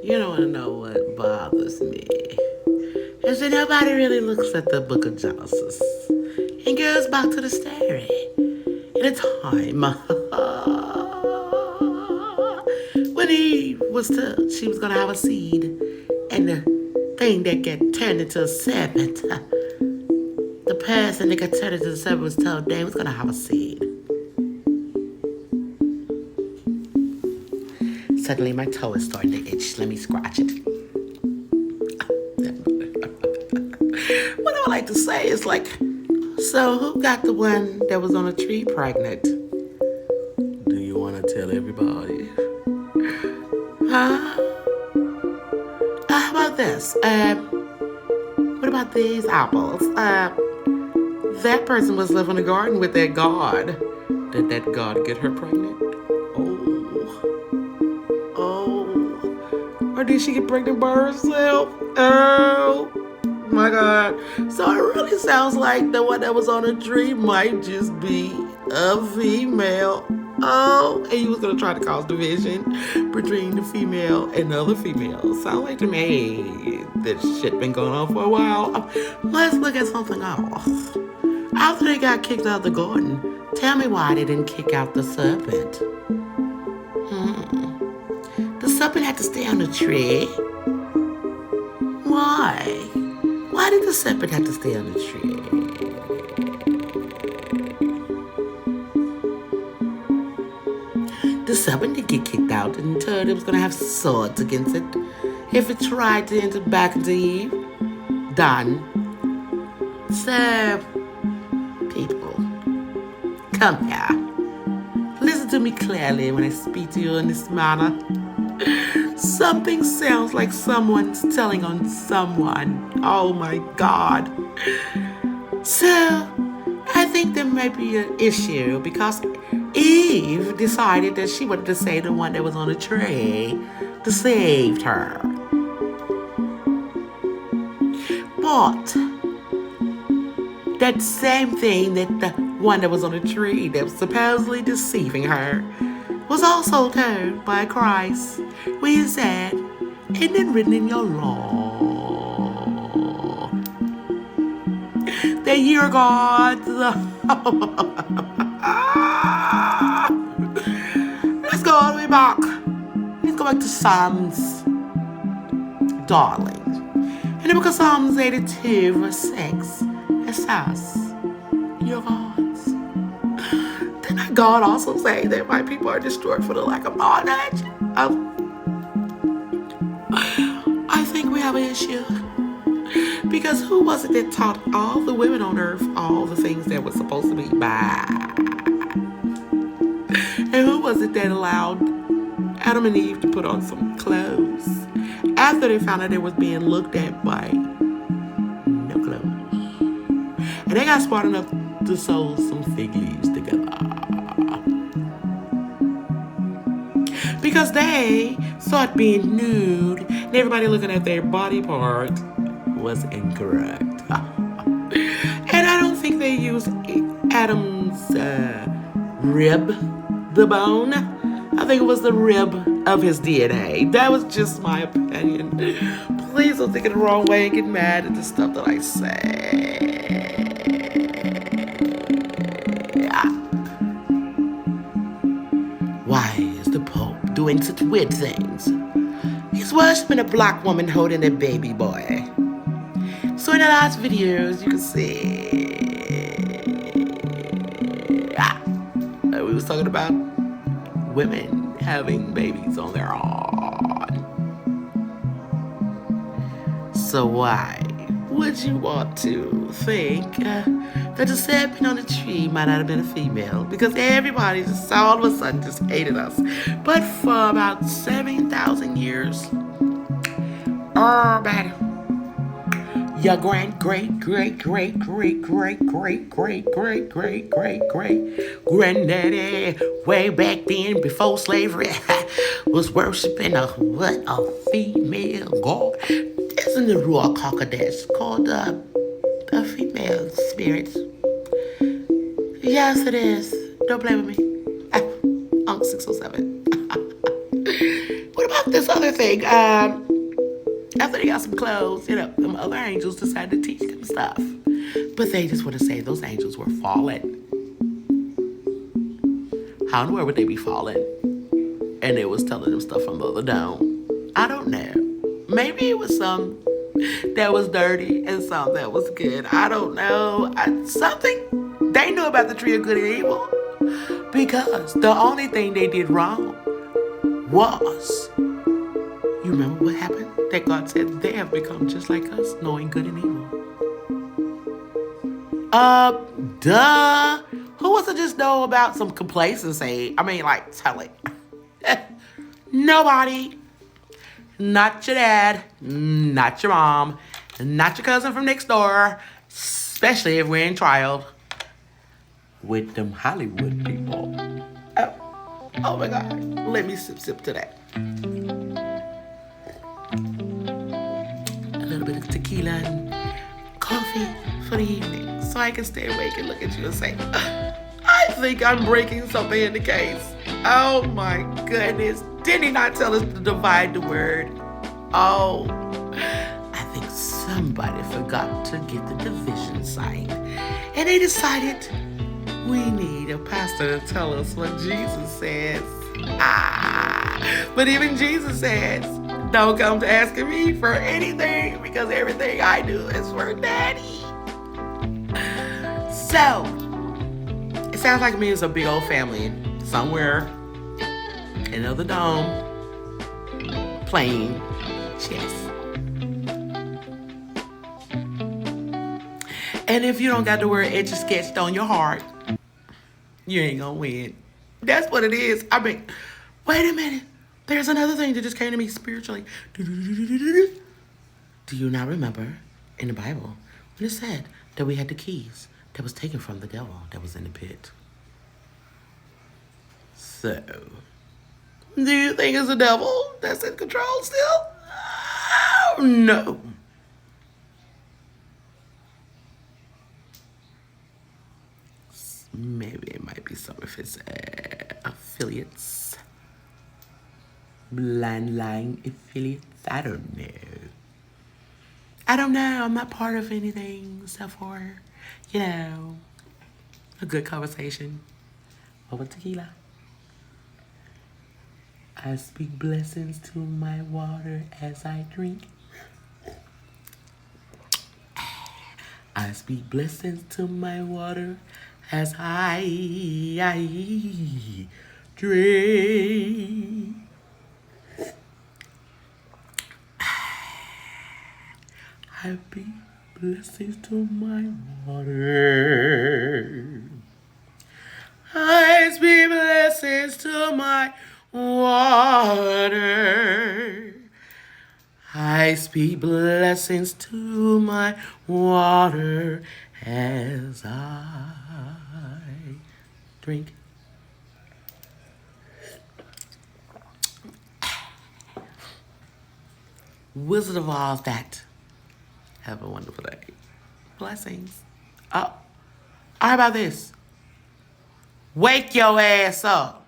You don't want to know what bothers me. Is that nobody really looks at the book of Genesis and goes back to the story in a time when he was told she was going to have a seed and the thing that got turned into a serpent, the person that got turned into a serpent was told they was going to have a seed. Suddenly my toe is starting to itch. Let me scratch it. What I would like to say is like, so who got the one that was on a tree pregnant? Do you want to tell everybody? Huh? How about this? What about these apples? That person was living in a garden with that god. Did that god get her pregnant? Oh. Or did she get pregnant by herself? Oh my god. So it really sounds like the one that was on a tree might just be a female. Oh, and he was gonna try to cause division between the female and the other females. Sound like to me this shit been going on for a while. Let's look at something else. After they got kicked out of the garden, tell me why they didn't kick out the serpent. The serpent had to stay on the tree. Why? Why did the serpent have to stay on the tree? The serpent didn't get kicked out until it was going to have swords against it. If it tried to enter back into Eve, done. So, people, come here. Listen to me clearly when I speak to you in this manner. Something sounds like someone's telling on someone. Oh my God. So, I think there might be an issue because Eve decided that she wanted to say the one that was on the tree to save her. But that same thing that the one that was on the tree that was supposedly deceiving her was also told by Christ when he said, "Isn't it written in your law that you're God's?" Let's go all the way back. Let's go back to Psalms, darling. In the book of Psalms 82, verse 6, it says, "You're God's." Didn't God also say that my people are destroyed for the lack of knowledge? I think we have an issue. Because who was it that taught all the women on earth all the things that were supposed to be bad? And who was it that allowed Adam and Eve to put on some clothes after they found out they was being looked at by no clothes? And they got smart enough to sew some fig leaves together. Because they thought being nude and everybody looking at their body part was incorrect. And I don't think they used Adam's rib, the bone. I think it was the rib of his DNA. That was just my opinion. Please don't take it the wrong way and get mad at the stuff that I say. Why is the Pope doing such weird things? He's worshiping a black woman holding a baby boy. So in the last videos, you can see we was talking about women having babies on their own. So why would you want to think that the serpent on the tree might not have been a female? Because everybody just all of a sudden just hated us. But for about 7,000 years, bad. Your great granddaddy way back then before slavery was worshiping a female god. Isn't the Ruach HaKodesh called a female spirit? Yes, it is. Don't play with me. Uncle 607. What about this this other thing, after they got some clothes, them other angels decided to teach them stuff. But they just want to say those angels were fallen. How in the world would they be fallen? And they was telling them stuff from the other dome. I don't know. Maybe it was some that was dirty and some that was good. I don't know. Something they knew about the tree of good and evil. Because the only thing they did wrong was, you remember what happened? That God said they have become just like us, knowing good and evil. Duh. Who wants to just know about some complacency? I mean, like, tell it. Nobody. Not your dad. Not your mom. Not your cousin from next door. Especially if we're in trial with them Hollywood people. Oh my God. Let me sip to that. A little bit of tequila and coffee for the evening, so I can stay awake and look at you and say, I think I'm breaking something in the case. Oh my goodness. Did he not tell us to divide the word? Oh, I think somebody forgot to get the division sign. And they decided we need a pastor to tell us what Jesus says. But even Jesus says, don't come to asking me for anything because everything I do is for Daddy. So, it sounds like me as a big old family somewhere in another dome playing chess. And if you don't got the word etch a sketched on your heart, you ain't gonna win. That's what it is. I mean, wait a minute. There's another thing that just came to me spiritually. Do you not remember in the Bible when it said that we had the keys that was taken from the devil that was in the pit? So, do you think it's the devil that's in control still? Oh, no. Maybe it might be some of his affiliates. Blind lying affiliates. I don't know. I'm not part of anything except for, a good conversation over tequila. I speak blessings to my water as I drink. I speak blessings to my water as I drink. I speak blessings to my water. I speak blessings to my water. I speak blessings to my water as I drink. Wizard of Oz that. Have a wonderful day. Blessings. Oh, how about this? Wake your ass up.